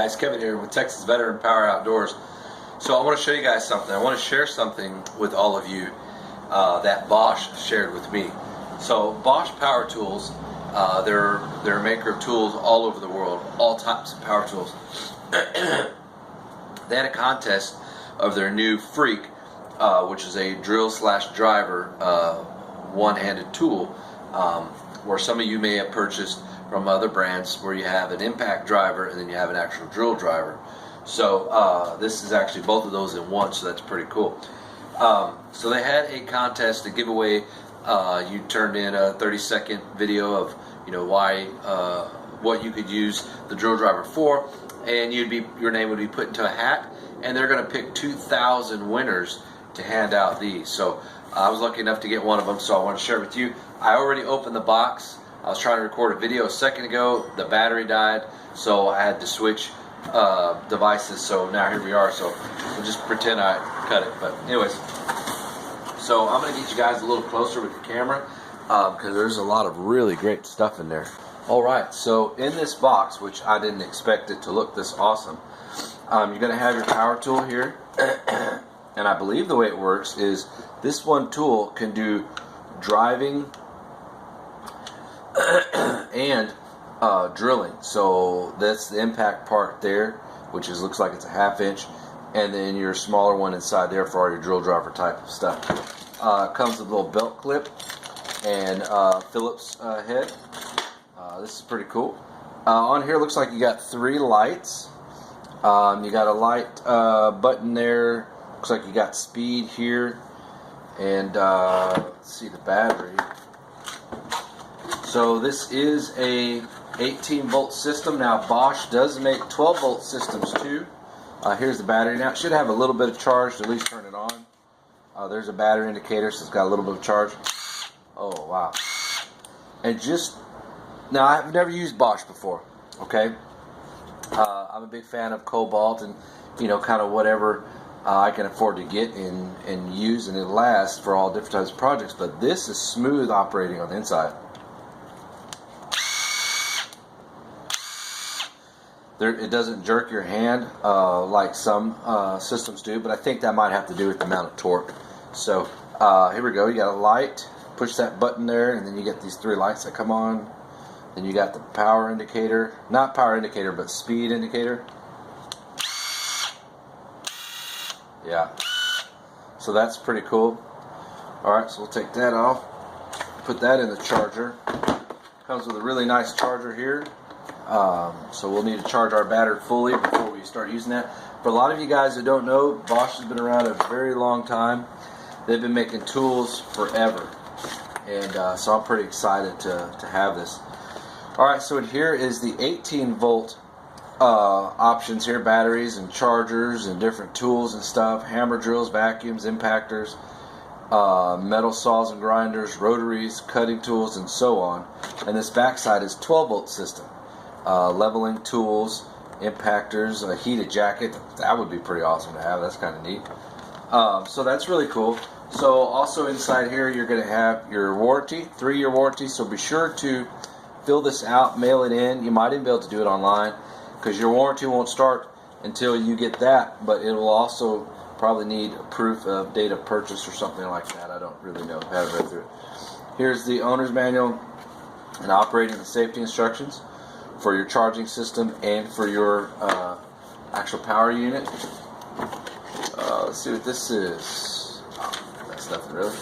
guys, Kevin here with Texas Veteran Power Outdoors. So I want to show you guys something. I want to share something with all of you that BOSCH shared with me. So BOSCH Power Tools, they're a maker of tools all over the world, all types of power tools. They had a contest of their new Freak, which is a drill slash driver one-handed tool, where some of you may have purchased from other brands where you have an impact driver and then you have an actual drill driver. So this is actually both of those in one, so that's pretty cool. So they had a contest to give away. You turned in a 30-second video of why what you could use the drill driver for, and your name would be put into a hat, and they're going to pick 2,000 winners to hand out these. So I was lucky enough to get one of them, so I want to share it with you. I already opened the box. I was trying to record a video a second ago. The battery died, so I had to switch devices. So now here we are. So we'll just pretend I cut it. But anyways, so I'm going to get you guys a little closer with the camera because there's a lot of really great stuff in there. All right, so in this box, which I didn't expect it to look this awesome, you're going to have your power tool here. And I believe the way it works is this one tool can do driving and drilling. So that's the impact part there, which looks like it's a 1/2 inch, and then your smaller one inside there for all your drill driver type of stuff. Comes with a little belt clip and Phillips head. This is pretty cool. On here looks like you got 3 lights. You got a light button there. Looks like you got speed here, and let's see the battery. So this is a 18-volt system. Now BOSCH does make 12-volt systems too. Here's the battery. Now it should have a little bit of charge to at least turn it on. There's a battery indicator, so it's got a little bit of charge. Oh wow! And now I've never used BOSCH before. Okay, I'm a big fan of Cobalt and kind of whatever I can afford to get and use, and it lasts for all different types of projects. But this is smooth operating on the inside. It doesn't jerk your hand like some systems do, but I think that might have to do with the amount of torque. So here we go. You got a light. Push that button there, and then you get these 3 lights that come on. Then you got the power indicator. Not power indicator, but speed indicator. Yeah. So that's pretty cool. Alright, so we'll take that off. Put that in the charger. Comes with a really nice charger here. So we'll need to charge our battery fully before we start using that. For a lot of you guys that don't know, BOSCH has been around a very long time. They've been making tools forever, and so I'm pretty excited to have this. Alright, so here is the 18-volt options here, batteries and chargers and different tools and stuff, hammer drills, vacuums, impactors, metal saws and grinders, rotaries, cutting tools, and so on. And this backside is 12-volt system. Leveling tools, impactors, a heated jacket. That would be pretty awesome to have. That's kind of neat. So that's really cool. So also inside here you're going to have your warranty, 3-year warranty. So be sure to fill this out, mail it in. You might even be able to do it online because your warranty won't start until you get that, but it will also probably need proof of date of purchase or something like that. I don't really know. I haven't read through it. Here's the owner's manual and operating and safety instructions for your charging system and for your actual power unit. Let's see what this is. Oh, that's nothing really.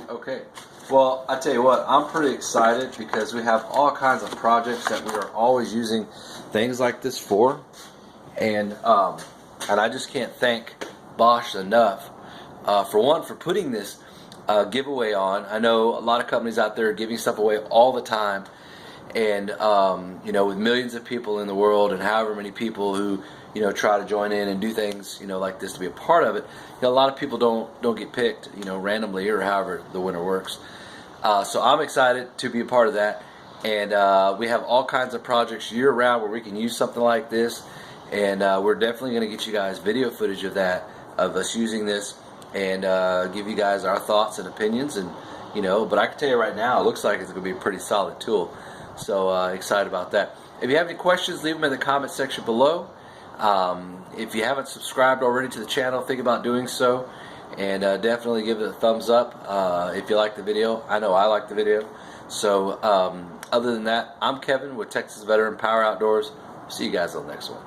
Okay. Well, I tell you what, I'm pretty excited because we have all kinds of projects that we are always using things like this for, and I just can't thank BOSCH enough. For one, for putting this giveaway on. I know a lot of companies out there are giving stuff away all the time. And with millions of people in the world, and however many people who try to join in and do things like this to be a part of it, a lot of people don't get picked randomly or however the winner works. So I'm excited to be a part of that, and we have all kinds of projects year round where we can use something like this, and we're definitely going to get you guys video footage of that, of us using this, and give you guys our thoughts and opinions, and but I can tell you right now, it looks like it's going to be a pretty solid tool. So excited about that. If you have any questions, leave them in the comment section below. If you haven't subscribed already to the channel, think about doing so, and definitely give it a thumbs up if you like the video. I know I like the video. So other than that, I'm Kevin with Texas Veteran Power Outdoors. See you guys on the next one.